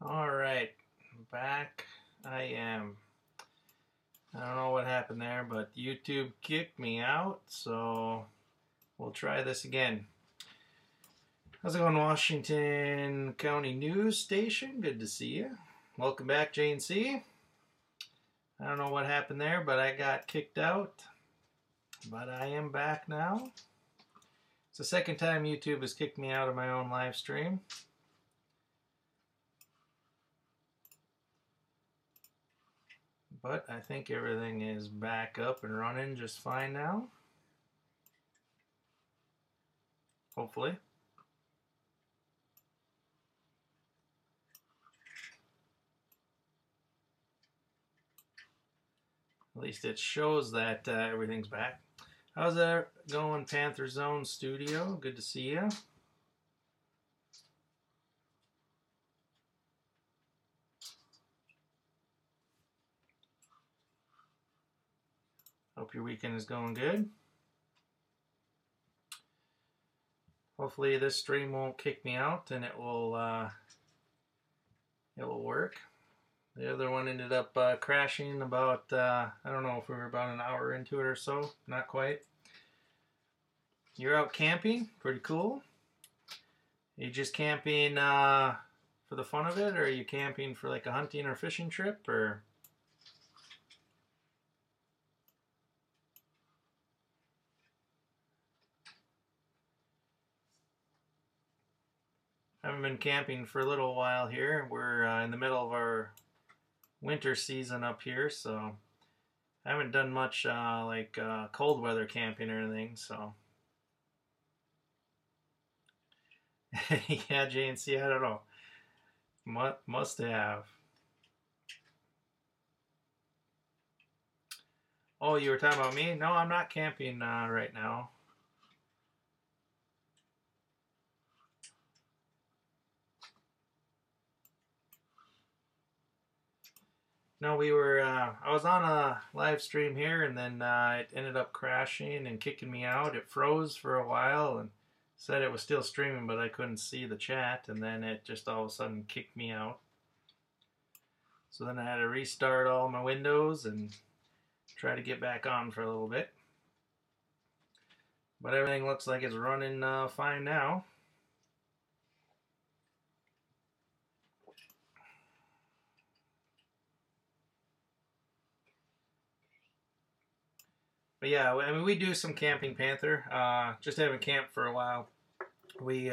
All right, back I am. I don't know what happened there, but YouTube kicked me out, so we'll try this again. How's it going, Washington County News Station? Good to see you. Welcome back, JNC. I don't know what happened there, but I got kicked out. But I am back now. It's the second time YouTube has kicked me out of my own live stream. But I think everything is back up and running just fine now. Hopefully. At least it shows that everything's back. How's that going, Panther Zone Studio? Good to see you. Hope your weekend is going good. Hopefully this stream won't kick me out and it will work. The other one ended up crashing about, I don't know if we were about an hour into it or so. Not quite. You're out camping? Pretty cool. Are you just camping for the fun of it, or are you camping for like a hunting or fishing trip, or? I haven't been camping for a little while here. We're in the middle of our winter season up here, so I haven't done much like cold weather camping or anything, so. Yeah, JNC, I don't know. Must have. Oh, you were talking about me? No, I'm not camping right now. No, we were, I was on a live stream here and then it ended up crashing and kicking me out. It froze for a while and said it was still streaming, but I couldn't see the chat, and then it just all of a sudden kicked me out. So then I had to restart all my windows and try to get back on for a little bit. But everything looks like it's running fine now. But yeah, I mean, we do some camping, Panther. Just haven't camped for a while. We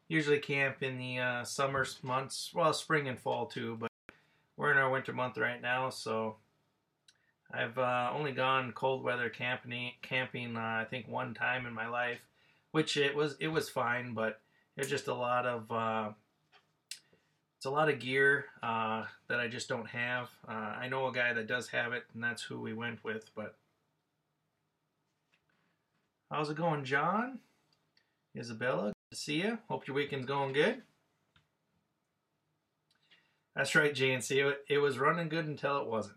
usually camp in the summer months, well, spring and fall too, but we're in our winter month right now, so I've only gone cold weather camping I think one time in my life, which it was fine, but it's just a lot of it's a lot of gear that I just don't have. I know a guy that does have it, and that's who we went with. But how's it going, John? Isabella, good to see you. Hope your weekend's going good. That's right, JNC. It was running good until it wasn't.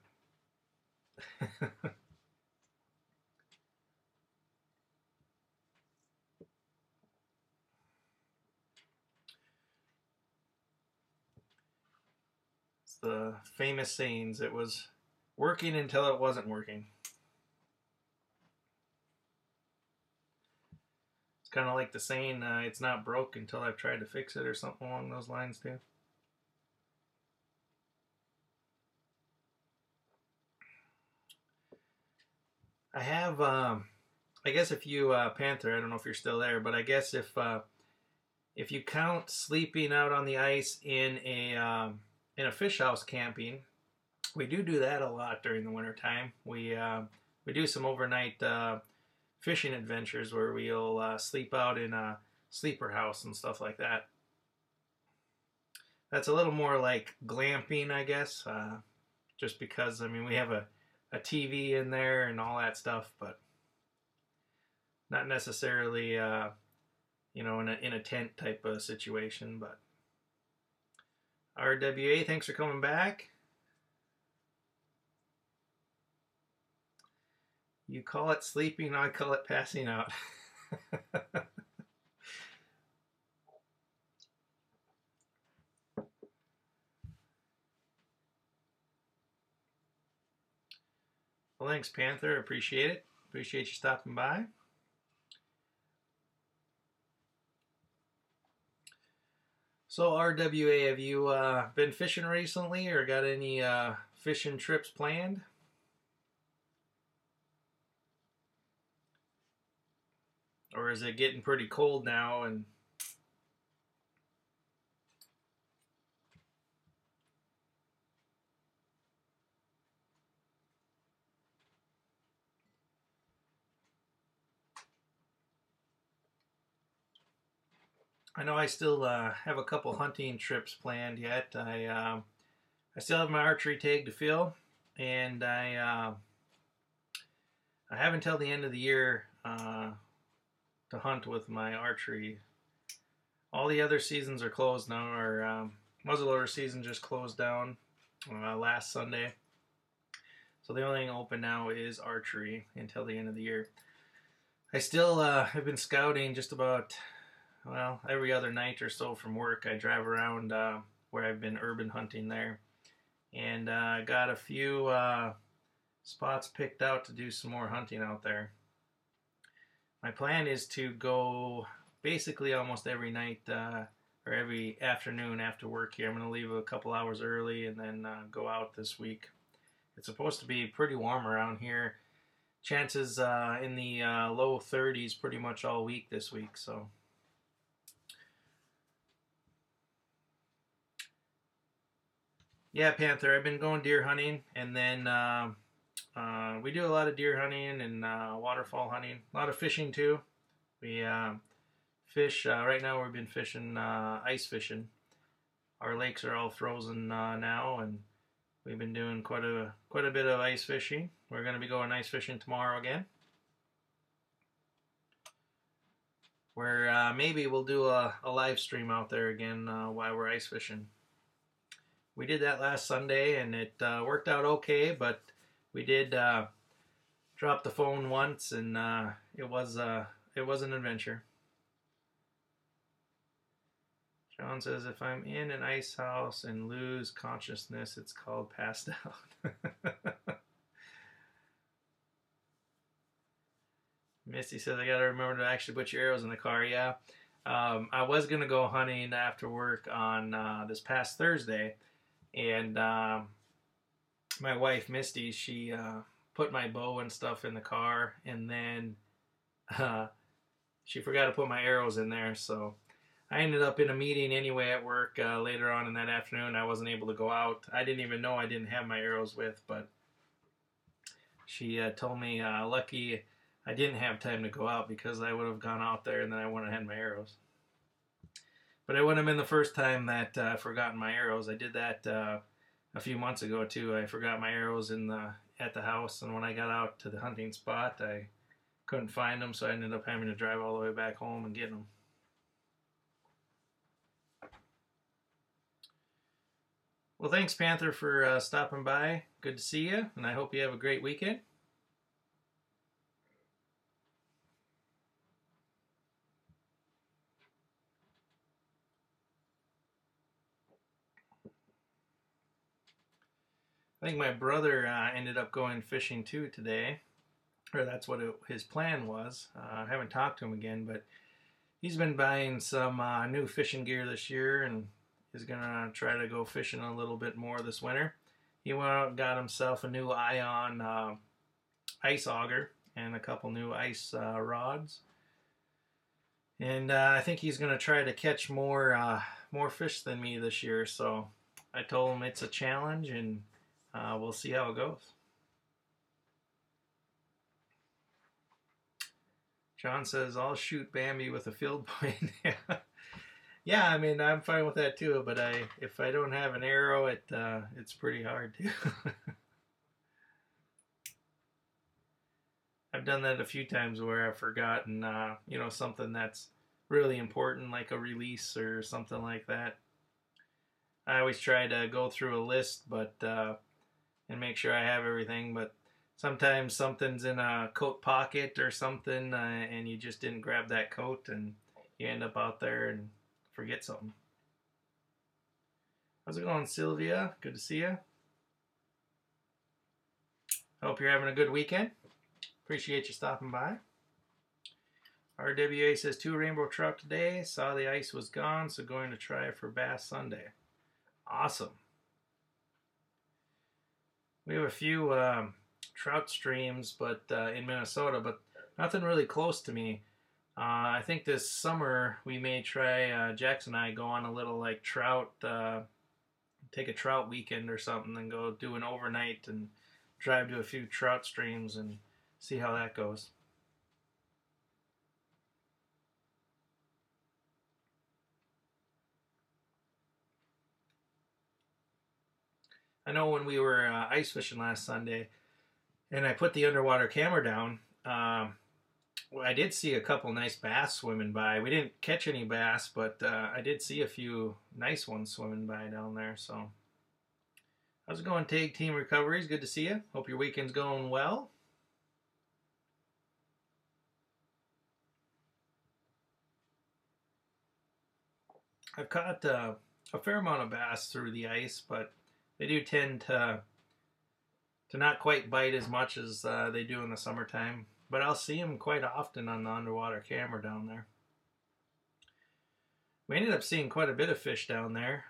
It's the famous sayings. It was working until it wasn't working. It's kind of like the saying, it's not broke until I've tried to fix it, or something along those lines too. I have, I guess if you, Panther, I don't know if you're still there, but I guess if you count sleeping out on the ice in a fish house camping, we do that a lot during the wintertime. We do some overnight fishing adventures where we'll sleep out in a sleeper house and stuff like that. That's a little more like glamping, I guess, just because, I mean, we have a TV in there and all that stuff, but not necessarily, you know, in a tent type of situation. But RWA, thanks for coming back. You call it sleeping, I call it passing out. Well, thanks, Panther. Appreciate it. Appreciate you stopping by. So, RWA, have you been fishing recently or got any fishing trips planned? Or is it getting pretty cold now and I know I still have a couple hunting trips planned yet. I still have my archery tag to fill, and I have until the end of the year to hunt with my archery. All the other seasons are closed now. Our muzzleloader season just closed down last Sunday, so the only thing open now is archery until the end of the year. I still have been scouting just about, well, every other night or so from work. I drive around where I've been urban hunting there, and got a few spots picked out to do some more hunting out there. My plan is to go basically almost every night or every afternoon after work here. I'm going to leave a couple hours early and then go out this week. It's supposed to be pretty warm around here. Chances in the low 30s pretty much all week this week. So yeah, Panther, I've been going deer hunting, and then we do a lot of deer hunting and waterfall hunting, a lot of fishing too. We fish right now. We've been fishing ice fishing. Our lakes are all frozen now, and we've been doing quite a bit of ice fishing. We're going to be going ice fishing tomorrow again, where maybe we'll do a live stream out there again while we're ice fishing. We did that last Sunday, and it worked out okay, but we did drop the phone once, and it was an adventure. John says, if I'm in an ice house and lose consciousness, it's called passed out. Misty says, I gotta remember to actually put your arrows in the car. Yeah. I was gonna go hunting after work on this past Thursday, and my wife Misty, she put my bow and stuff in the car, and then she forgot to put my arrows in there, so I ended up in a meeting anyway at work later on in that afternoon. I wasn't able to go out. I didn't even know I didn't have my arrows with, but she told me lucky I didn't have time to go out, because I would have gone out there and then I wouldn't have had my arrows. But it wouldn't have been the first time that I've forgotten my arrows. I did that a few months ago too. I forgot my arrows at the house, and when I got out to the hunting spot, I couldn't find them, so I ended up having to drive all the way back home and get them. Well, thanks, Panther, for stopping by. Good to see you, and I hope you have a great weekend. I think my brother ended up going fishing too today, or that's what his plan was. I haven't talked to him again, but he's been buying some new fishing gear this year, and is gonna try to go fishing a little bit more this winter. He went out and got himself a new Ion ice auger and a couple new ice rods, and I think he's gonna try to catch more fish than me this year. So I told him it's a challenge, and we'll see how it goes. John says, I'll shoot Bambi with a field point. Yeah, I mean, I'm fine with that too, but if I don't have an arrow, it's pretty hard to. I've done that a few times where I've forgotten, something that's really important, like a release or something like that. I always try to go through a list, and make sure I have everything, but sometimes something's in a coat pocket or something, and you just didn't grab that coat, and you end up out there and forget something. How's it going, Sylvia? Good to see you. Hope you're having a good weekend. Appreciate you stopping by. RWA says 2 rainbow trout today. Saw the ice was gone, so going to try for Bass Sunday. Awesome. We have a few trout streams, but in Minnesota, but nothing really close to me. I think this summer we may try, Jackson and I go on a little like trout, take a trout weekend or something and go do an overnight and drive to a few trout streams and see how that goes. I know when we were ice fishing last Sunday and I put the underwater camera down, I did see a couple nice bass swimming by. We didn't catch any bass, but I did see a few nice ones swimming by down there. So, how's it going, Tag Team Recoveries? Good to see you. Hope your weekend's going well. I've caught a fair amount of bass through the ice, but they do tend to not quite bite as much as they do in the summertime. But I'll see them quite often on the underwater camera down there. We ended up seeing quite a bit of fish down there.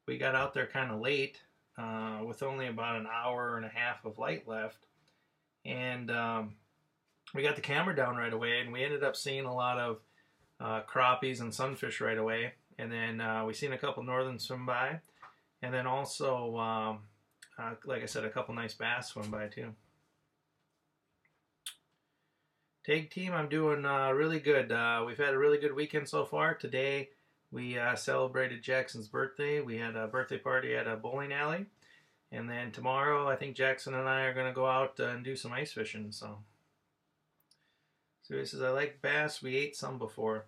We got out there kind of late with only about an hour and a half of light left. And we got the camera down right away, and we ended up seeing a lot of crappies and sunfish right away. And then we seen a couple northern swim by. And then also, like I said, a couple nice bass swim by too. Tag Team, I'm doing really good. We've had a really good weekend so far. Today we celebrated Jackson's birthday. We had a birthday party at a bowling alley. And then tomorrow I think Jackson and I are going to go out and do some ice fishing. So he says, I like bass. We ate some before.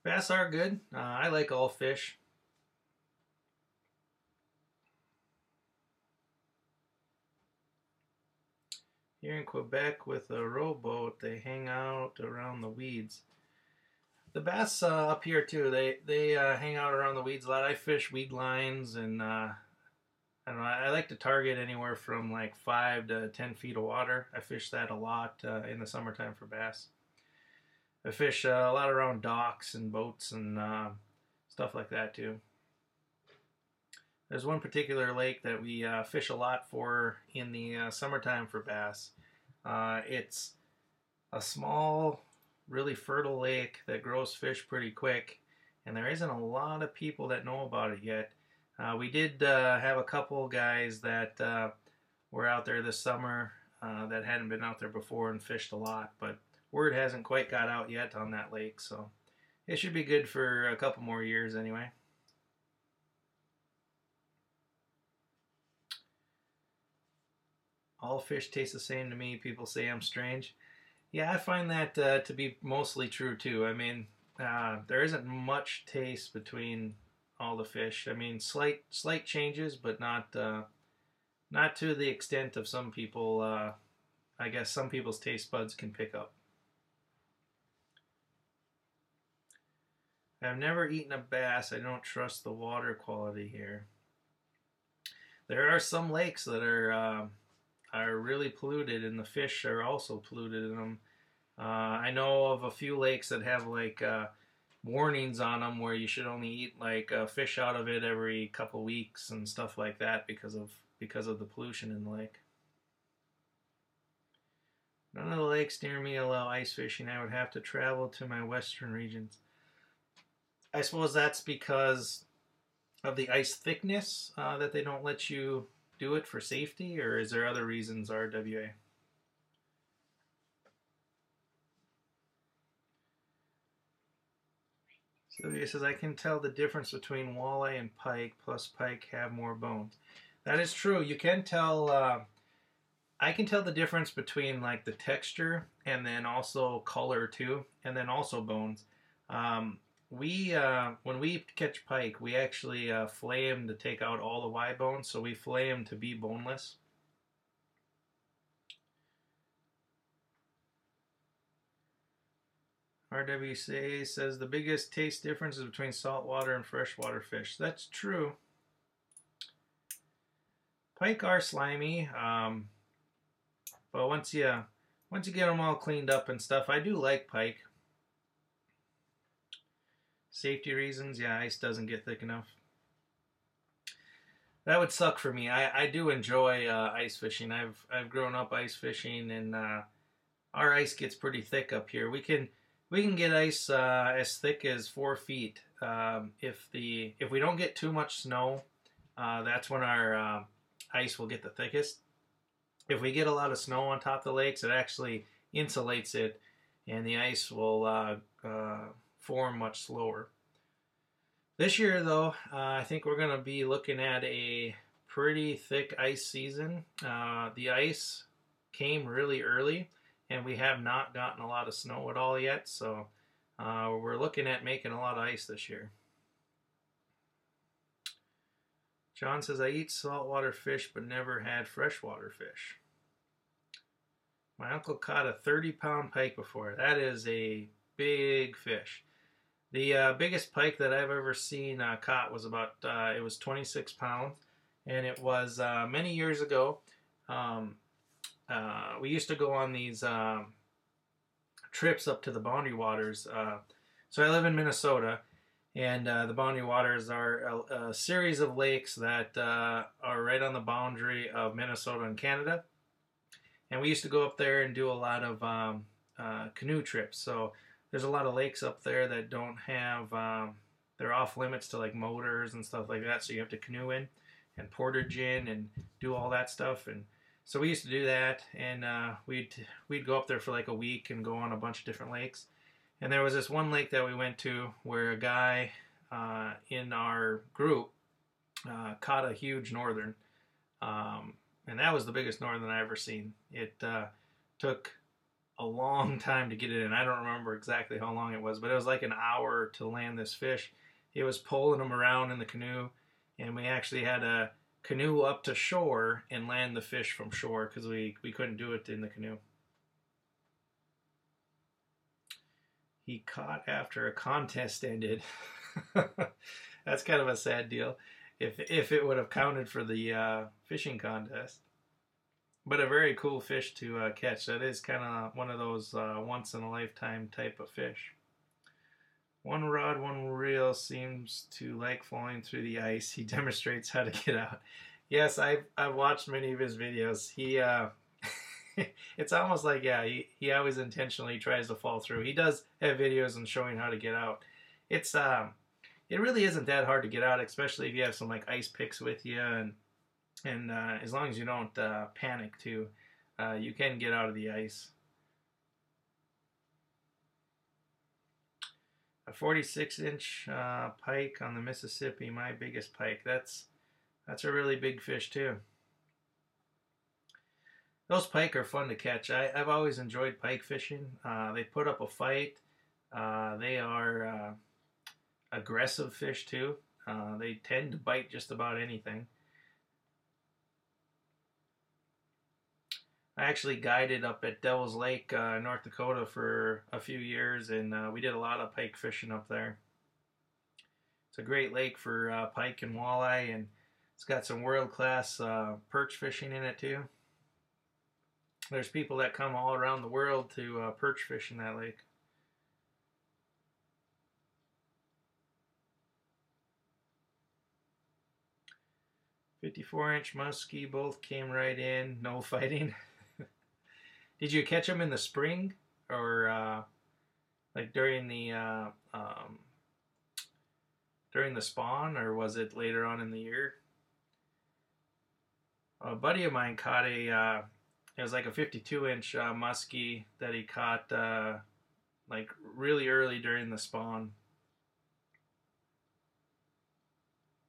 Bass are good. I like all fish. Here in Quebec with a rowboat, they hang out around the weeds. The bass up here too, they hang out around the weeds a lot. I fish weed lines, and I don't know, I like to target anywhere from like 5 to 10 feet of water. I fish that a lot in the summertime for bass. I fish a lot around docks and boats and stuff like that too. There's one particular lake that we fish a lot for in the summertime for bass. It's a small, really fertile lake that grows fish pretty quick, and there isn't a lot of people that know about it yet. We did have a couple guys that were out there this summer that hadn't been out there before and fished a lot, but word hasn't quite got out yet on that lake, so it should be good for a couple more years anyway. All fish taste the same to me. People say I'm strange. Yeah, I find that to be mostly true too. I mean, there isn't much taste between all the fish. I mean, slight changes, but not to the extent of some people. I guess some people's taste buds can pick up. I've never eaten a bass. I don't trust the water quality here. There are some lakes that are really polluted, and the fish are also polluted in them. I know of a few lakes that have like warnings on them where you should only eat like fish out of it every couple weeks and stuff like that because of the pollution in the lake. None of the lakes near me allow ice fishing. I would have to travel to my western regions. I suppose that's because of the ice thickness that they don't let you do it for safety, or is there other reasons, RWA? Sylvia says, I can tell the difference between walleye and pike, plus pike have more bones. That is true. You can tell, I can tell the difference between like the texture and then also color too, and then also bones. When we catch pike, we actually fillet them to take out all the Y bones, so we fillet them to be boneless. RWC says the biggest taste difference is between saltwater and freshwater fish. That's true. Pike are slimy. But once you get them all cleaned up and stuff, I do like pike. Safety reasons, yeah, ice doesn't get thick enough. That would suck for me. I do enjoy ice fishing. I've grown up ice fishing, and our ice gets pretty thick up here. We can get ice as thick as 4 feet. If we don't get too much snow, that's when our ice will get the thickest. If we get a lot of snow on top of the lakes, it actually insulates it, and the ice will form much slower. This year, though, I think we're going to be looking at a pretty thick ice season. The ice came really early, and we have not gotten a lot of snow at all yet, so we're looking at making a lot of ice this year. John says, I eat saltwater fish but never had freshwater fish. My uncle caught a 30-pound pike before. That is a big fish. The biggest pike that I've ever seen caught was it was 26 pounds, and it was many years ago. We used to go on these trips up to the Boundary Waters. So I live in Minnesota, and the Boundary Waters are a series of lakes that are right on the boundary of Minnesota and Canada. And we used to go up there and do a lot of canoe trips. So there's a lot of lakes up there that don't have, they're off limits to like motors and stuff like that. So you have to canoe in and portage in and do all that stuff. And so we used to do that, and we'd go up there for like a week and go on a bunch of different lakes. And there was this one lake that we went to where a guy in our group caught a huge northern. And that was the biggest northern I ever seen. It took a long time to get it in. I don't remember exactly how long it was, but it was like an hour to land this fish. It was pulling him around in the canoe, and we actually had a canoe up to shore and land the fish from shore because we couldn't do it in the canoe. He caught after a contest ended. That's kind of a sad deal if it would have counted for the fishing contest. But a very cool fish to catch. That is kind of one of those once in a lifetime type of fish. One rod, one reel seems to like falling through the ice. He demonstrates how to get out. Yes, I've watched many of his videos. He it's almost like, yeah, he always intentionally tries to fall through. He does have videos on showing how to get out. It's it really isn't that hard to get out, especially if you have some like ice picks with you, and as long as you don't panic too, you can get out of the ice. A 46-inch pike on the Mississippi, my biggest pike. That's a really big fish too. Those pike are fun to catch. I've always enjoyed pike fishing. They put up a fight. They are aggressive fish too. They tend to bite just about anything. I actually guided up at Devil's Lake, North Dakota for a few years, and we did a lot of pike fishing up there. It's a great lake for pike and walleye, and it's got some world-class perch fishing in it too. There's people that come all around the world to perch fish in that lake. "54-inch muskie, both came right in, no fighting." Did you catch them in the spring, or like during the spawn, or was it later on in the year? A buddy of mine caught it was like a 52-inch muskie that he caught like really early during the spawn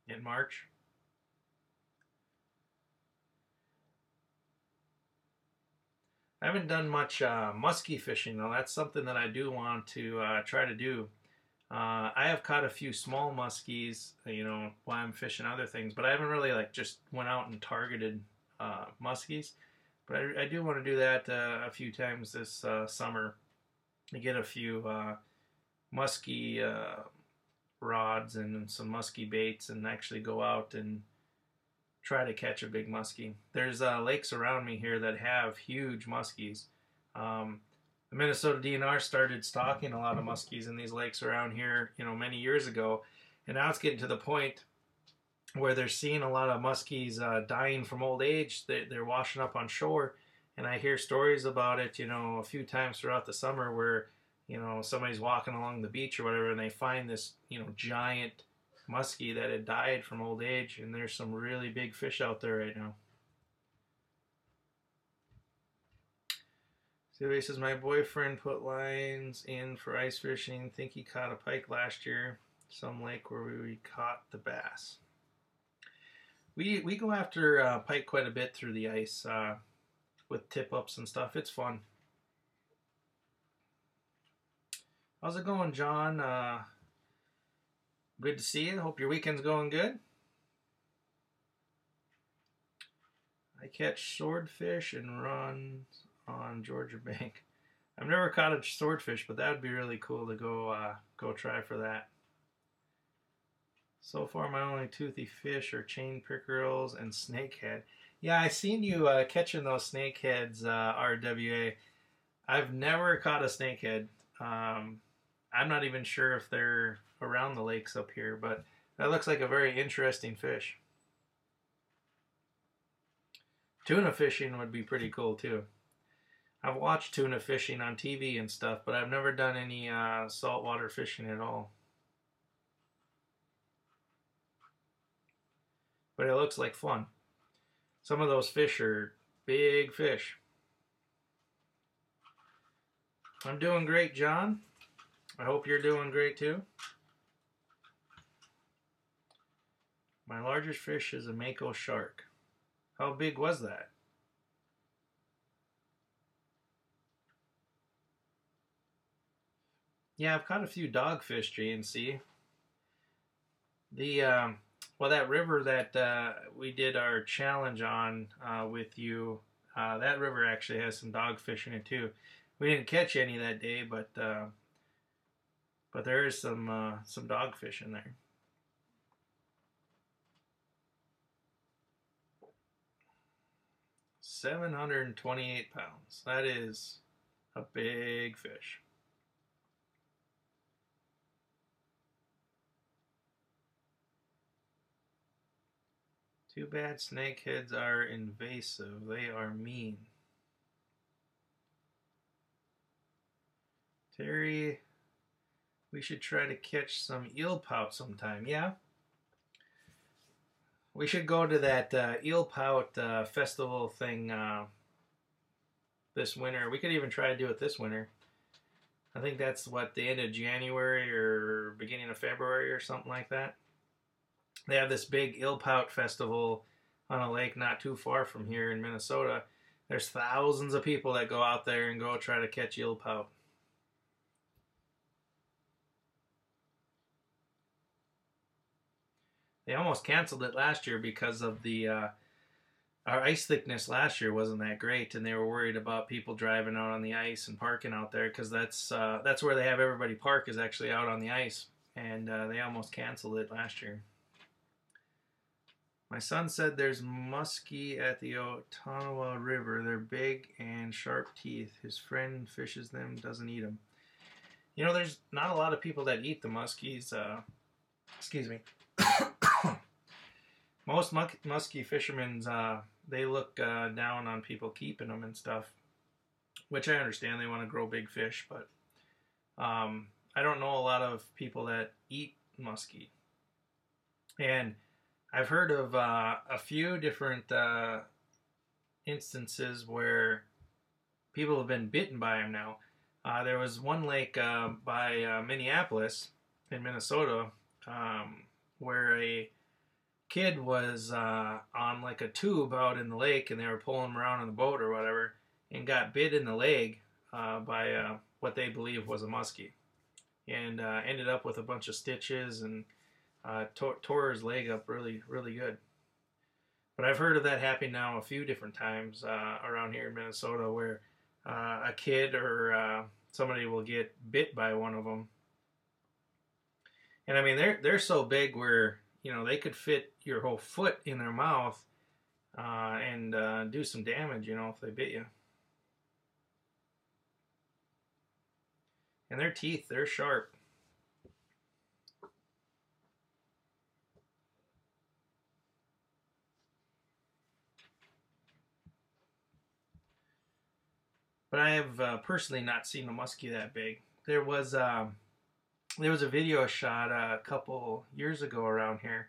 in March. I haven't done much muskie fishing though. That's something that I do want to try to do. I have caught a few small muskies, you know, while I'm fishing other things, but I haven't really like just went out and targeted muskies. But I do want to do that a few times this summer to get a few muskie rods and some muskie baits and actually go out and try to catch a big muskie. There's lakes around me here that have huge muskies. The Minnesota DNR started stocking a lot of muskies in these lakes around here, many years ago, and now it's getting to the point where they're seeing a lot of muskies dying from old age. They're washing up on shore, and I hear stories about it, a few times throughout the summer where, somebody's walking along the beach or whatever, and they find this, giant muskie that had died from old age, and there's some really big fish out there right now. Somebody says, my boyfriend put lines in for ice fishing. Think he caught a pike last year. Some lake where we caught the bass. We go after pike quite a bit through the ice with tip-ups and stuff. It's fun. How's it going, John? Good to see you. Hope your weekend's going good. I catch swordfish and run on Georgia Bank. I've never caught a swordfish, but that would be really cool to go try for that. So far, my only toothy fish are chain pickerels and snakehead. Yeah, I seen you catching those snakeheads, RWA. I've never caught a snakehead. I'm not even sure if they're around the lakes up here, but that looks like a very interesting fish. Tuna fishing would be pretty cool too. I've watched tuna fishing on TV and stuff, but I've never done any saltwater fishing at all. But it looks like fun. Some of those fish are big fish. I'm doing great, John. I hope you're doing great too. My largest fish is a mako shark. How big was that? Yeah, I've caught a few dogfish, JNC. That river that we did our challenge on with you, that river actually has some dogfish in it too. We didn't catch any that day, but there is some dogfish in there. $728. That is a big fish. Too bad snakeheads are invasive. They are mean. Terry, we should try to catch some eel pout sometime. Yeah. We should go to that eel pout festival thing this winter. We could even try to do it this winter. I think that's the end of January or beginning of February or something like that. They have this big eel pout festival on a lake not too far from here in Minnesota. There's thousands of people that go out there and go try to catch eel pout. They almost canceled it last year because of our ice thickness last year wasn't that great, and they were worried about people driving out on the ice and parking out there, because that's where they have everybody park, is actually out on the ice, and they almost canceled it last year. My son said there's muskie at the Ottawa River. They're big and sharp teeth. His friend fishes them, doesn't eat them. There's not a lot of people that eat the muskies. Excuse me. Most muskie fishermen, they look down on people keeping them and stuff, which I understand. They want to grow big fish, but I don't know a lot of people that eat muskie. And I've heard of a few different instances where people have been bitten by them now. There was one lake by Minneapolis in Minnesota where a kid was on like a tube out in the lake, and they were pulling him around in the boat or whatever, and got bit in the leg by what they believe was a muskie, and ended up with a bunch of stitches and tore his leg up really, really good. But I've heard of that happening now a few different times around here in Minnesota, where a kid or somebody will get bit by one of them. And I mean, they're so big where, they could fit your whole foot in their mouth, and do some damage, you know, if they bit you. And their teeth, they're sharp. But I have personally not seen a muskie that big. There was a video shot a couple years ago around here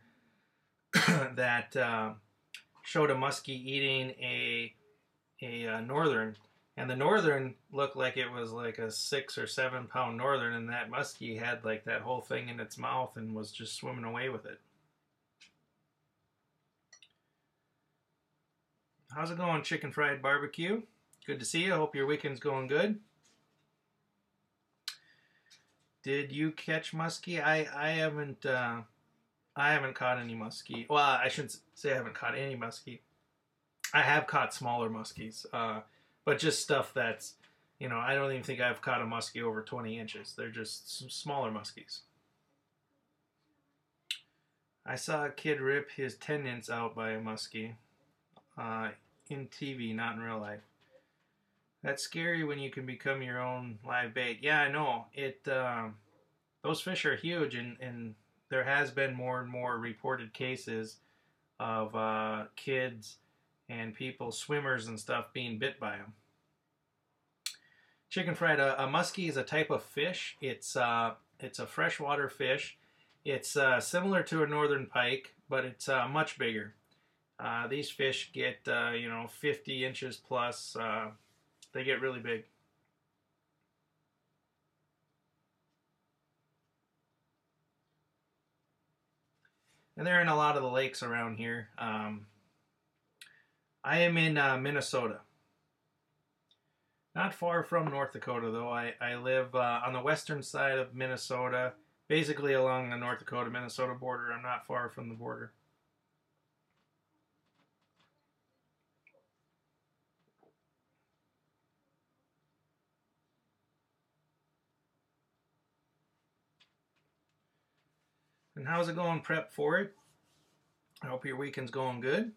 that showed a muskie eating a northern, and the northern looked like it was like a 6 or 7 pound northern, and that muskie had like that whole thing in its mouth and was just swimming away with it. How's it going, Chicken Fried Barbecue? Good to see you. Hope your weekend's going good. Did you catch muskie? I haven't caught any muskie. Well, I shouldn't say I haven't caught any muskie. I have caught smaller muskies, but just stuff that's, you know, I don't even think I've caught a muskie over 20 inches. They're just some smaller muskies. I saw a kid rip his tendons out by a muskie in TV, not in real life. That's scary when you can become your own live bait. Yeah, I know. Those fish are huge, and there has been more and more reported cases of kids and people, swimmers and stuff, being bit by them. Chicken Fried, a muskie is a type of fish. It's a freshwater fish. It's similar to a northern pike, but it's much bigger. These fish get 50 inches plus. They get really big. And they're in a lot of the lakes around here. I am in Minnesota. Not far from North Dakota, though. I live on the western side of Minnesota, basically along the North Dakota-Minnesota border. I'm not far from the border. And how's it going, prep for it? I hope your weekend's going good.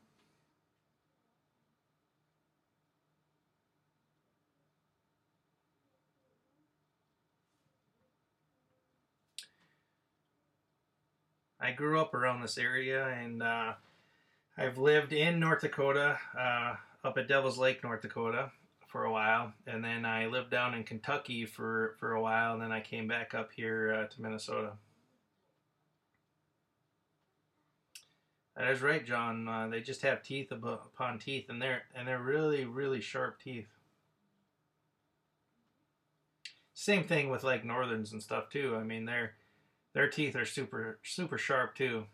I grew up around this area, and I've lived in North Dakota, up at Devil's Lake, North Dakota, for a while, and then I lived down in Kentucky for a while, and then I came back up here to Minnesota. That is right, John. They just have teeth upon teeth, and they're really, really sharp teeth. Same thing with like northerns and stuff too. I mean, their teeth are super, super sharp too.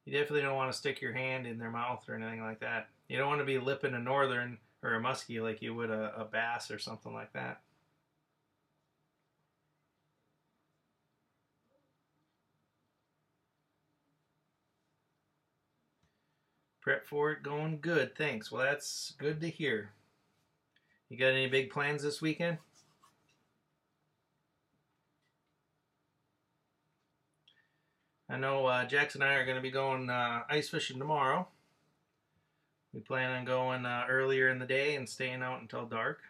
You definitely don't want to stick your hand in their mouth or anything like that. You don't want to be lipping a northern or a muskie like you would a bass or something like that. Prep for it going good, thanks. Well, that's good to hear. You got any big plans this weekend? I know Jax and I are going to be going ice fishing tomorrow. We plan on going earlier in the day and staying out until dark.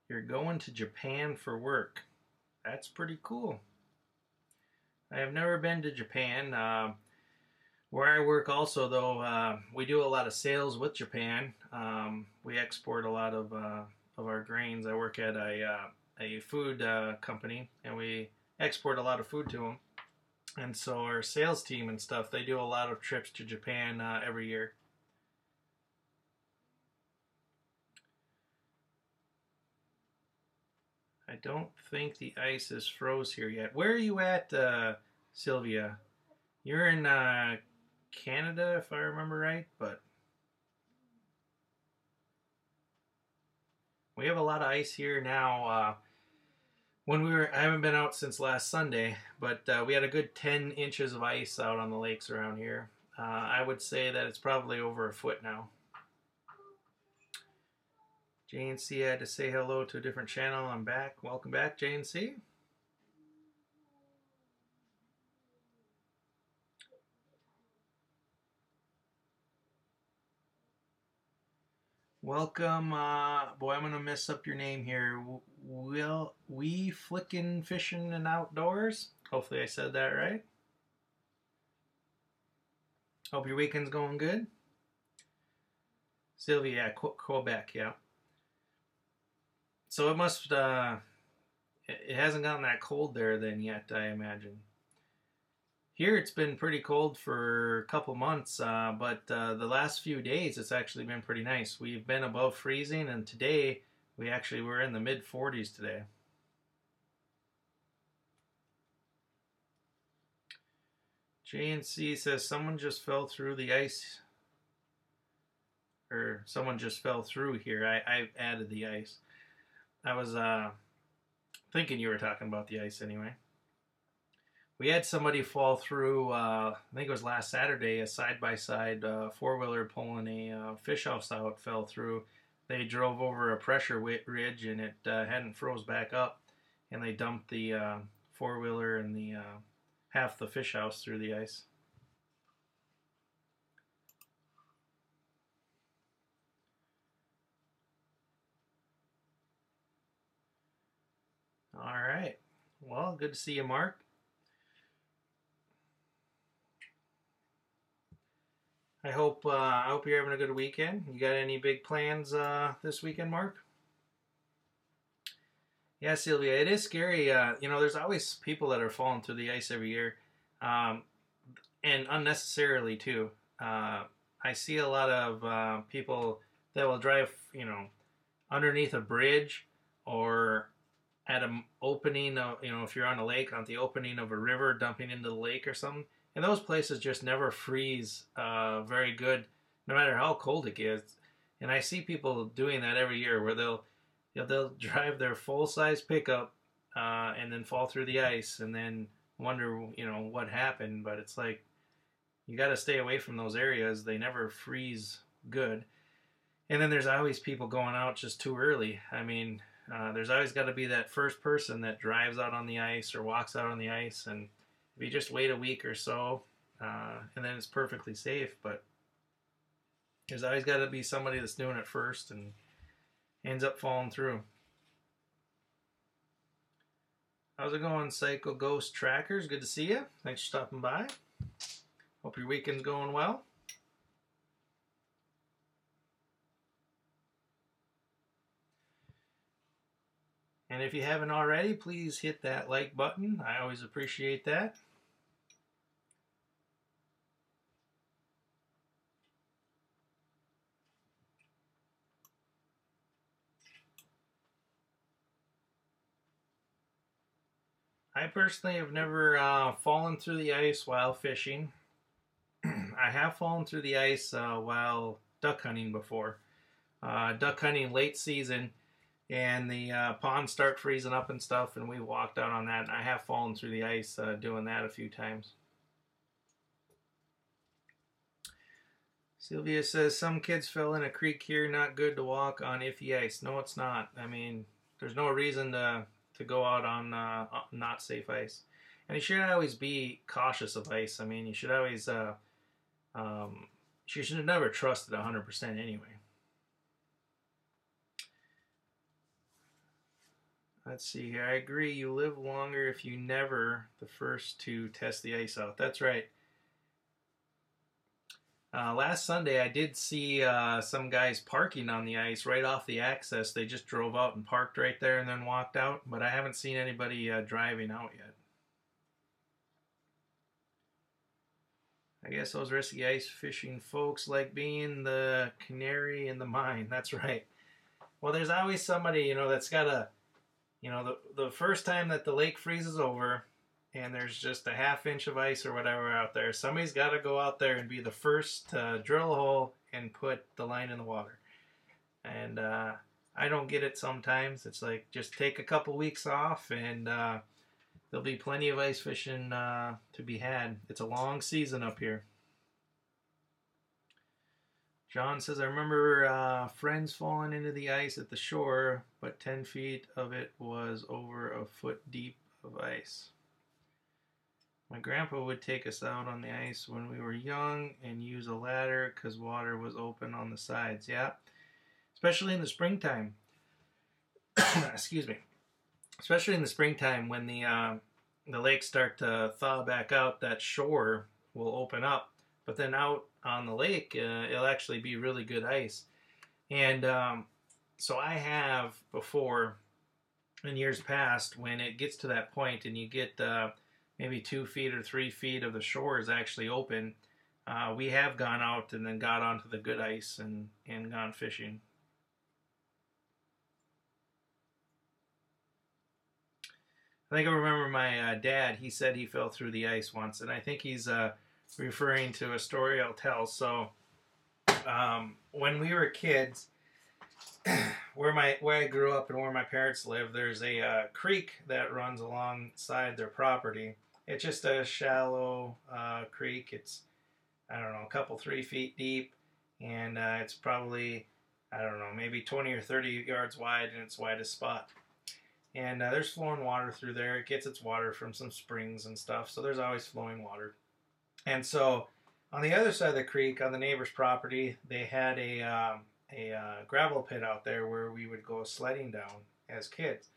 You're going to Japan for work. That's pretty cool. I have never been to Japan. Where I work also, though, we do a lot of sales with Japan. We export a lot of our grains. I work at a food company, and we export a lot of food to them. And so our sales team and stuff, they do a lot of trips to Japan every year. I don't think the ice is froze here yet. Where are you at, Sylvia? You're in Canada, if I remember right, but we have a lot of ice here now. I haven't been out since last Sunday, but we had a good 10 inches of ice out on the lakes around here. I would say that it's probably over a foot now. JNC had to say hello to a different channel. I'm back. Welcome back, JNC. Welcome, boy, I'm gonna mess up your name here. We flickin' fishing and outdoors. Hopefully I said that right. Hope your weekend's going good. Sylvia, yeah, Quebec, yeah. So it must, it hasn't gotten that cold there then yet, I imagine. Here it's been pretty cold for a couple months, but the last few days it's actually been pretty nice. We've been above freezing, and today we actually were in the mid 40s today. JNC says someone just fell through the ice, or someone just fell through here. I added the ice. I was thinking you were talking about the ice anyway. We had somebody fall through, I think it was last Saturday, a side-by-side four-wheeler pulling a fish house out fell through. They drove over a pressure ridge and it hadn't froze back up, and they dumped the four-wheeler and the half the fish house through the ice. All right. Well, good to see you, Mark. I hope you're having a good weekend. You got any big plans this weekend, Mark? Yeah, Sylvia, it is scary. You know, there's always people that are falling through the ice every year, and unnecessarily too. I see a lot of people that will drive, you know, underneath a bridge or at an opening of, you know, if you're on a lake, on the opening of a river, dumping into the lake or something. And those places just never freeze very good, no matter how cold it gets. And I see people doing that every year, where they'll drive their full size pickup and then fall through the ice, and then wonder, you know, what happened. But it's like, you got to stay away from those areas. They never freeze good. And then there's always people going out just too early. I mean, there's always got to be that first person that drives out on the ice or walks out on the ice, and if you just wait a week or so, and then it's perfectly safe. But there's always got to be somebody that's doing it first and ends up falling through. How's it going, Psycho Ghost Trackers? Good to see you. Thanks for stopping by. Hope your weekend's going well. And if you haven't already, please hit that like button. I always appreciate that. I personally have never fallen through the ice while fishing. I have fallen through the ice while duck hunting before. Duck hunting late season, and the ponds start freezing up and stuff, and we walked out on that. And I have fallen through the ice doing that a few times. Sylvia says, some kids fell in a creek here, not good to walk on iffy ice. No, it's not. I mean, there's no reason to go out on not safe ice. And you should always be cautious of ice. I mean, you should always, you should have never trusted 100% anyway. Let's see here. I agree. You live longer if you never the first to test the ice out. That's right. Last Sunday, I did see some guys parking on the ice right off the access. They just drove out and parked right there and then walked out. But I haven't seen anybody driving out yet. I guess those risky ice fishing folks like being the canary in the mine. That's right. Well, there's always somebody, you know, that's got a, you know, the first time that the lake freezes over and there's just a half inch of ice or whatever out there, somebody's got to go out there and be the first to drill a hole and put the line in the water. And I don't get it sometimes. It's like, just take a couple weeks off and there'll be plenty of ice fishing to be had. It's a long season up here. John says, I remember friends falling into the ice at the shore, but 10 feet of it was over a foot deep of ice. My grandpa would take us out on the ice when we were young and use a ladder because water was open on the sides. Yeah, especially in the springtime. Excuse me. Especially in the springtime when the lakes start to thaw back out, that shore will open up. But then out on the lake, it'll actually be really good ice. And so I have before, in years past, when it gets to that point and you get maybe 2 feet or 3 feet of the shore is actually open, we have gone out and then got onto the good ice and gone fishing. I think I remember my dad, he said he fell through the ice once, and I think he's referring to a story I'll tell. So when we were kids, where I grew up and where my parents live, there's a creek that runs alongside their property. It's just a shallow creek. It's, I don't know, a couple 3 feet deep, and it's probably, I don't know, maybe 20 or 30 yards wide in its widest spot. And there's flowing water through there. It gets its water from some springs and stuff, so there's always flowing water. And so on the other side of the creek, on the neighbor's property, they had a gravel pit out there where we would go sledding down as kids.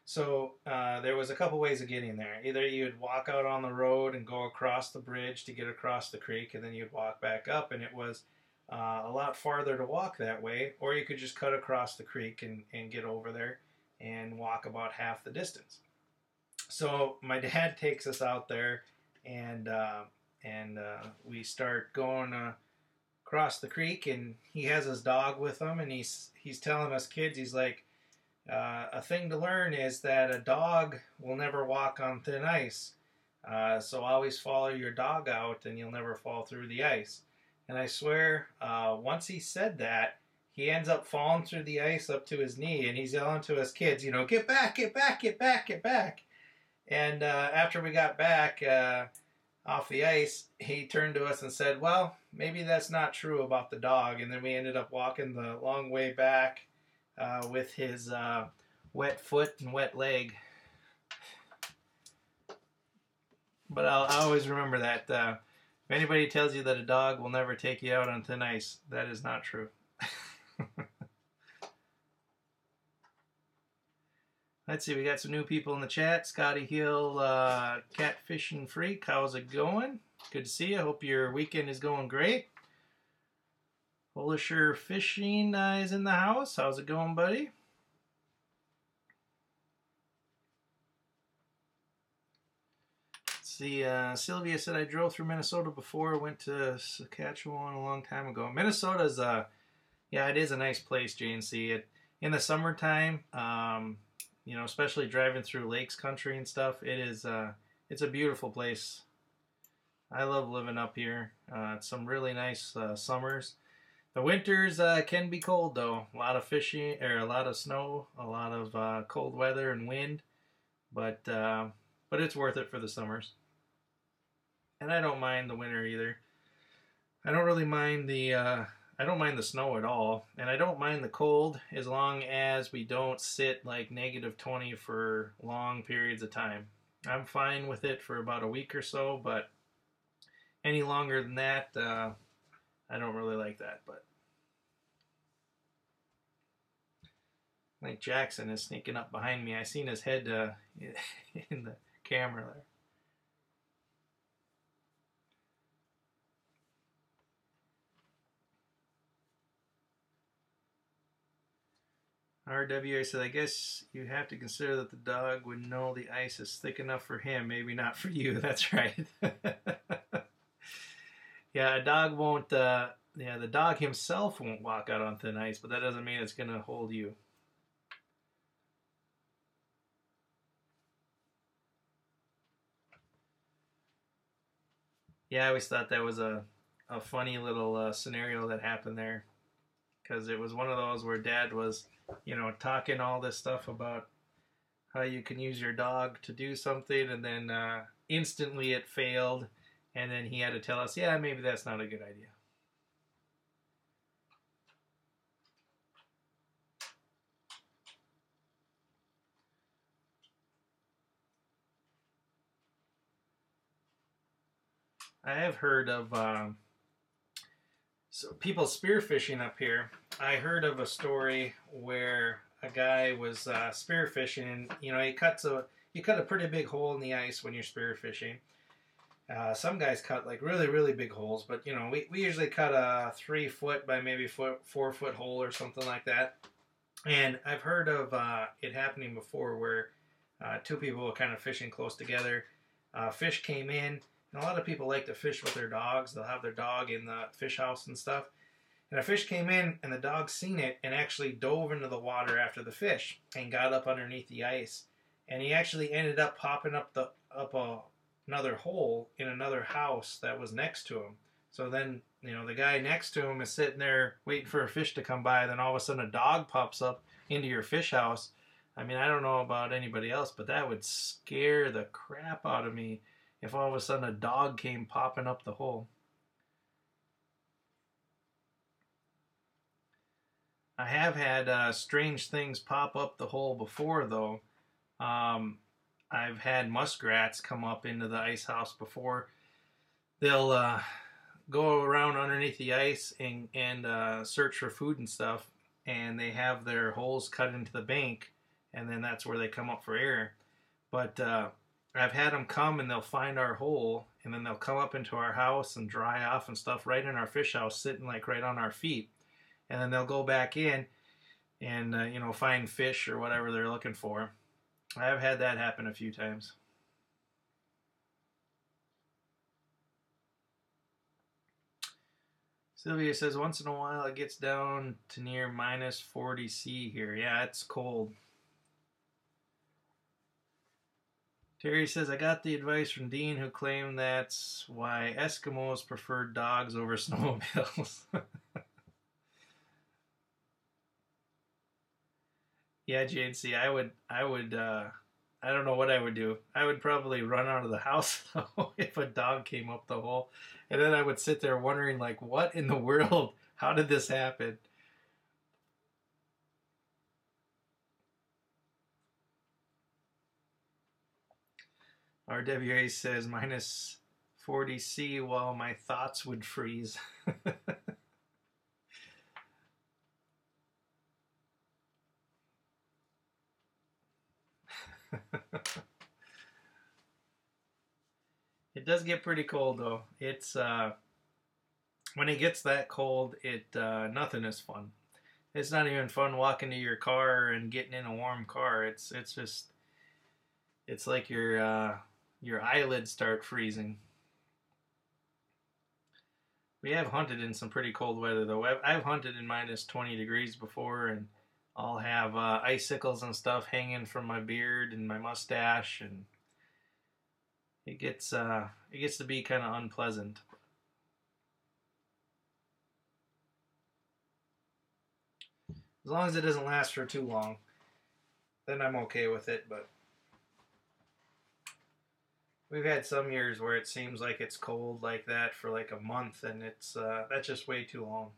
So there was a couple ways of getting there. Either you'd walk out on the road and go across the bridge to get across the creek, and then you'd walk back up, and it was a lot farther to walk that way, or you could just cut across the creek and get over there and walk about half the distance. So my dad takes us out there, and we start going across the creek, and he has his dog with him, and he's telling us kids, he's like, a thing to learn is that a dog will never walk on thin ice. So always follow your dog out, and you'll never fall through the ice. And I swear, once he said that, he ends up falling through the ice up to his knee, and he's yelling to his kids, get back, get back, get back, get back. And after we got back off the ice, he turned to us and said, well, maybe that's not true about the dog. And then we ended up walking the long way back with his wet foot and wet leg. But I'll always remember that. If anybody tells you that a dog will never take you out on thin ice, that is not true. Let's see, we got some new people in the chat. Scotty Hill, Catfishing Freak, how's it going? Good to see you. Hope your weekend is going great. Holisher Fishing is in the house. How's it going, buddy? Let's see, Sylvia said, I drove through Minnesota before. Went to Saskatchewan a long time ago. Minnesota's, yeah, it is a nice place, JNC. In the summertime, especially driving through lakes country and stuff, it's a beautiful place. I love living up here. It's some really nice summers. The winters can be cold though. A lot of fishing, or a lot of snow, a lot of cold weather and wind, but it's worth it for the summers. And I don't mind the winter either. I don't really mind I don't mind the snow at all, and I don't mind the cold as long as we don't sit like -20 for long periods of time. I'm fine with it for about a week or so, but any longer than that, I don't really like that. But I think Jackson is sneaking up behind me. I seen his head in the camera there. RWA said, I guess you have to consider that the dog would know the ice is thick enough for him, maybe not for you. That's right. Yeah, a dog won't, the dog himself won't walk out on thin ice, but that doesn't mean it's going to hold you. Yeah, I always thought that was a funny little scenario that happened there, because it was one of those where Dad was, talking all this stuff about how you can use your dog to do something, and then instantly it failed, and then he had to tell us, yeah, maybe that's not a good idea. I have heard of so people spearfishing up here. I heard of a story where a guy was spearfishing, and you cut a pretty big hole in the ice when you're spearfishing. Some guys cut like really really big holes, but we usually cut a 3 foot by maybe 4 foot hole or something like that. And I've heard of it happening before where two people were kind of fishing close together. Fish came in, and a lot of people like to fish with their dogs. They'll have their dog in the fish house and stuff. And a fish came in, and the dog seen it and actually dove into the water after the fish and got up underneath the ice. And he actually ended up popping up another hole in another house that was next to him. So then, the guy next to him is sitting there waiting for a fish to come by. Then all of a sudden, a dog pops up into your fish house. I mean, I don't know about anybody else, but that would scare the crap out of me if all of a sudden a dog came popping up the hole. I have had strange things pop up the hole before, though. I've had muskrats come up into the ice house before. They'll go around underneath the ice and search for food and stuff, and they have their holes cut into the bank, and then that's where they come up for air. But I've had them come and they'll find our hole, and then they'll come up into our house and dry off and stuff right in our fish house, sitting like right on our feet. And then they'll go back in and find fish or whatever they're looking for. I have had that happen a few times. Sylvia says once in a while it gets down to near minus 40 C here. Yeah, it's cold. Terry says, I got the advice from Dean, who claimed that's why Eskimos preferred dogs over snowmobiles. Yeah, JNC, I don't know what I would do. I would probably run out of the house though, if a dog came up the hole. And then I would sit there wondering, like, what in the world? How did this happen? RWA says minus 40 C while my thoughts would freeze. It does get pretty cold though. It's when it gets that cold, nothing is fun. It's not even fun walking to your car and getting in a warm car. It's like your eyelids start freezing. We have hunted in some pretty cold weather though. I've hunted in minus 20 degrees before, and I'll have icicles and stuff hanging from my beard and my mustache, and it gets to be kind of unpleasant. As long as it doesn't last for too long, then I'm okay with it. But we've had some years where it seems like it's cold like that for like a month, and that's just way too long.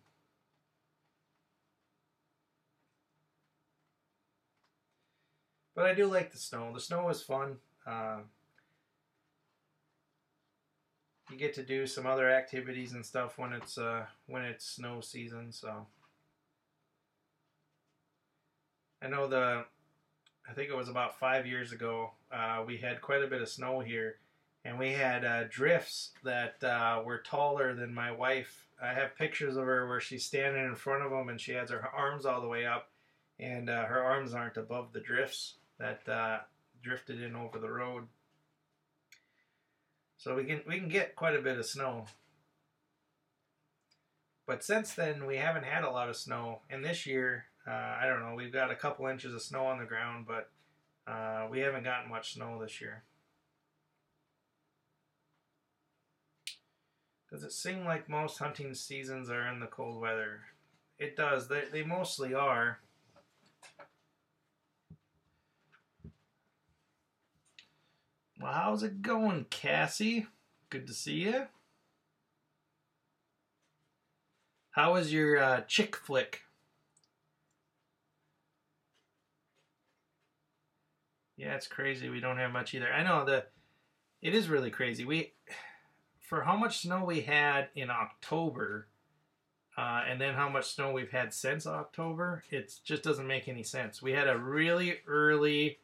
But I do like the snow. The snow is fun. You get to do some other activities and stuff when it's snow season. So I know I think it was about 5 years ago. We had quite a bit of snow here, and we had drifts that were taller than my wife. I have pictures of her where she's standing in front of them, and she has her arms all the way up, and her arms aren't above the drifts that drifted in over the road. So we can get quite a bit of snow. But since then, we haven't had a lot of snow. And this year, I don't know, we've got a couple inches of snow on the ground, but we haven't gotten much snow this year. Does it seem like most hunting seasons are in the cold weather? It does. They mostly are. Well, how's it going, Cassie? Good to see you. How was your chick flick? Yeah, it's crazy. We don't have much either. I know it is really crazy. for how much snow we had in October, and then how much snow we've had since October, it just doesn't make any sense. We had a really early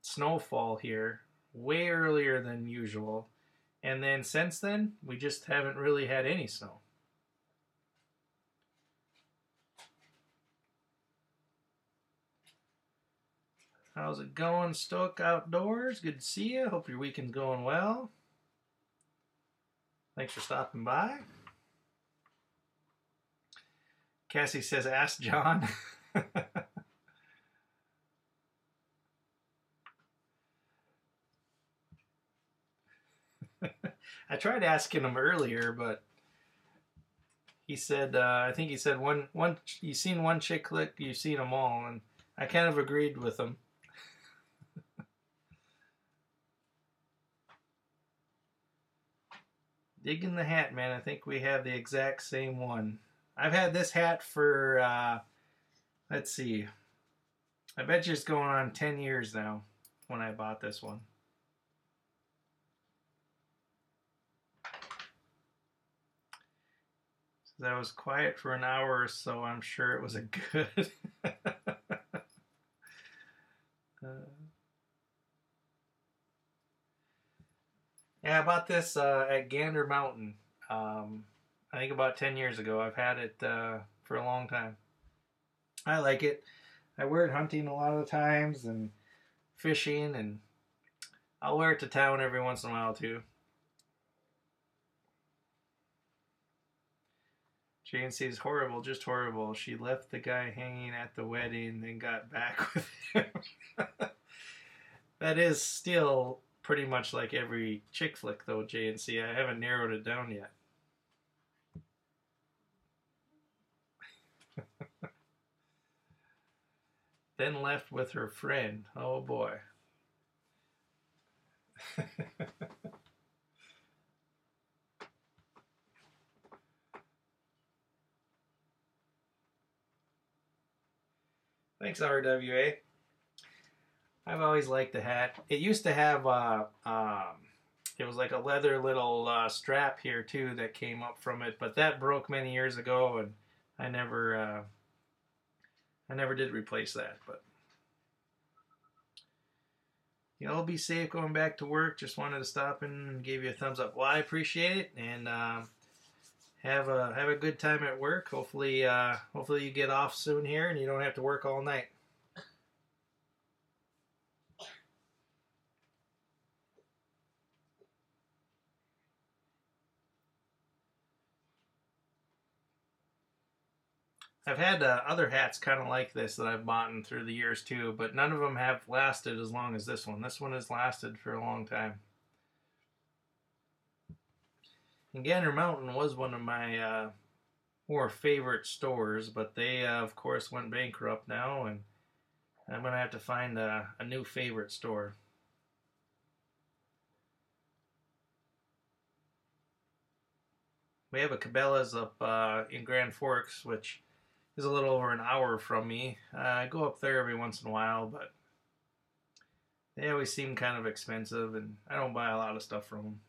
snowfall here, way earlier than usual, and then since then, we just haven't really had any snow. How's it going, Stoke Outdoors? Good to see you. Hope your weekend's going well. Thanks for stopping by. Cassie says, ask John. I tried asking him earlier, but he said, I think he said, one, you've seen one chick click, you've seen them all, and I kind of agreed with him. Digging the hat, man. I think we have the exact same one. I've had this hat for, let's see, I bet you it's going on 10 years now when I bought this one. So I was quiet for an hour or so. I'm sure it was a good. Yeah, I bought this at Gander Mountain. I think about 10 years ago. I've had it for a long time. I like it. I wear it hunting a lot of the times and fishing, and I'll wear it to town every once in a while too. JNC is horrible, just horrible. She left the guy hanging at the wedding, then got back with him. That is still pretty much like every chick flick, though, JNC. I haven't narrowed it down yet. Then left with her friend. Oh boy. Thanks, RWA. I've always liked the hat. It used to have, it was like a leather little strap here too that came up from it, but that broke many years ago, and I never did replace that. But y'all be safe going back to work. Just wanted to stop and give you a thumbs up. Well, I appreciate it, and have a good time at work. Hopefully you get off soon here and you don't have to work all night. I've had other hats kind of like this that I've bought through the years too, but none of them have lasted as long as this one. This one has lasted for a long time. And Gander Mountain was one of my more favorite stores, but they of course went bankrupt now, and I'm going to have to find a new favorite store. We have a Cabela's up in Grand Forks, which is a little over an hour from me. I go up there every once in a while, but they always seem kind of expensive, and I don't buy a lot of stuff from them.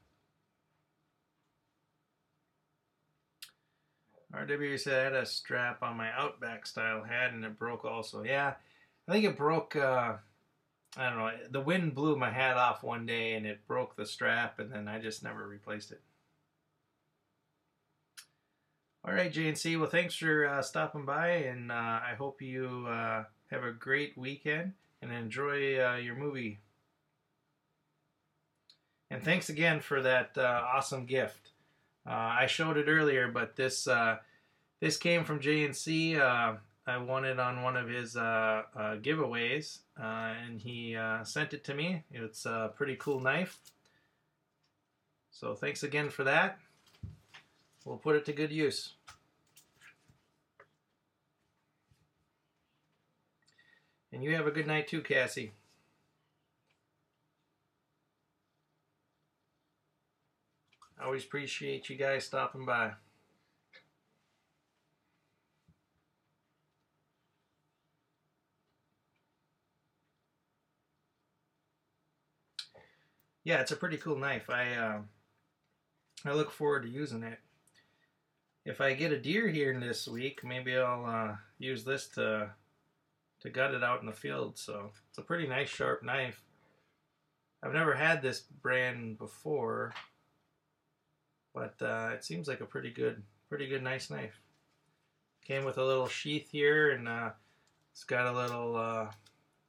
RW said I had a strap on my Outback style hat and it broke also. Yeah, I think it broke, I don't know, the wind blew my hat off one day and it broke the strap, and then I just never replaced it. All right, JNC, well, thanks for stopping by, and I hope you have a great weekend and enjoy your movie. And thanks again for that awesome gift. I showed it earlier, but this came from JNC. I won it on one of his giveaways, and he sent it to me. It's a pretty cool knife. So thanks again for that. We'll put it to good use. And you have a good night too, Cassie. I always appreciate you guys stopping by. yeah, it's a pretty cool knife. I look forward to using it. If I get a deer here this week, maybe I'll use this to gut it out in the field. So it's a pretty nice sharp knife. I've never had this brand before, but it seems like a pretty good nice knife. Came with a little sheath here, and it's got a little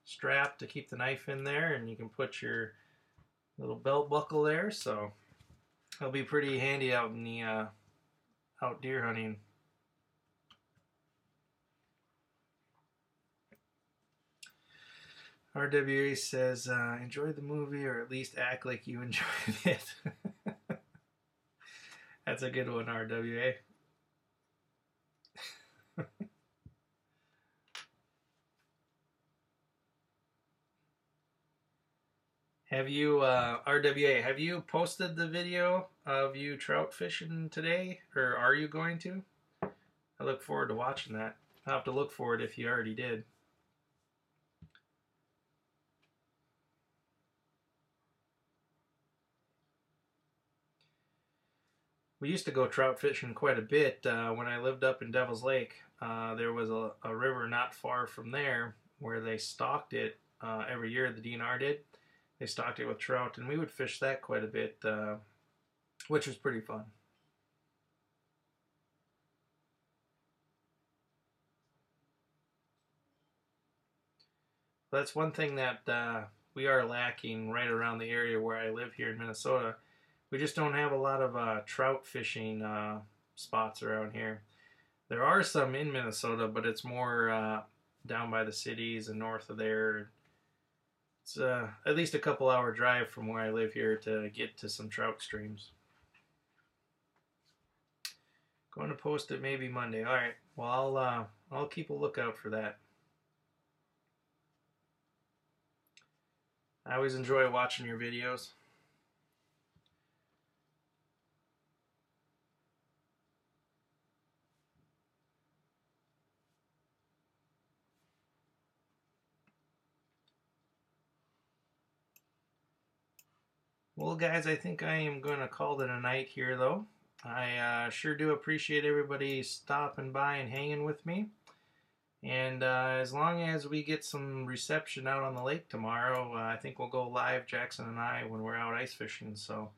strap to keep the knife in there, and you can put your little belt buckle there. So it'll be pretty handy out in the out deer hunting. RWA says, enjoy the movie, or at least act like you enjoyed it. That's a good one, RWA. Have you, RWA, have you posted the video of you trout fishing today, or are you going to? I look forward to watching that. I'll have to look for it if you already did. We used to go trout fishing quite a bit when I lived up in Devil's Lake. There was a river not far from there where they stocked it every year, the DNR did. They stocked it with trout, and we would fish that quite a bit, which was pretty fun. That's one thing that we are lacking right around the area where I live here in Minnesota. We just don't have a lot of trout fishing spots around here. There are some in Minnesota, but it's more down by the cities and north of there. It's at least a couple hour drive from where I live here to get to some trout streams. Going to post it maybe Monday. All right. Well, I'll keep a lookout for that. I always enjoy watching your videos. Well, guys, I think I am going to call it a night here, though. I sure do appreciate everybody stopping by and hanging with me. And as long as we get some reception out on the lake tomorrow, I think we'll go live, Jackson and I, when we're out ice fishing. So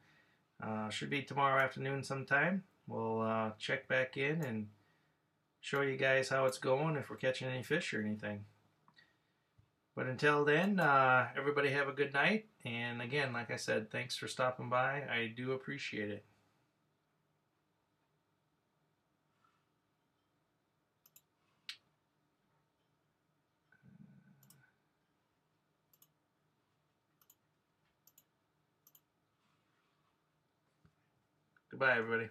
should be tomorrow afternoon sometime. We'll check back in and show you guys how it's going, if we're catching any fish or anything. But until then, everybody have a good night. And again, like I said, thanks for stopping by. I do appreciate it. Goodbye, everybody.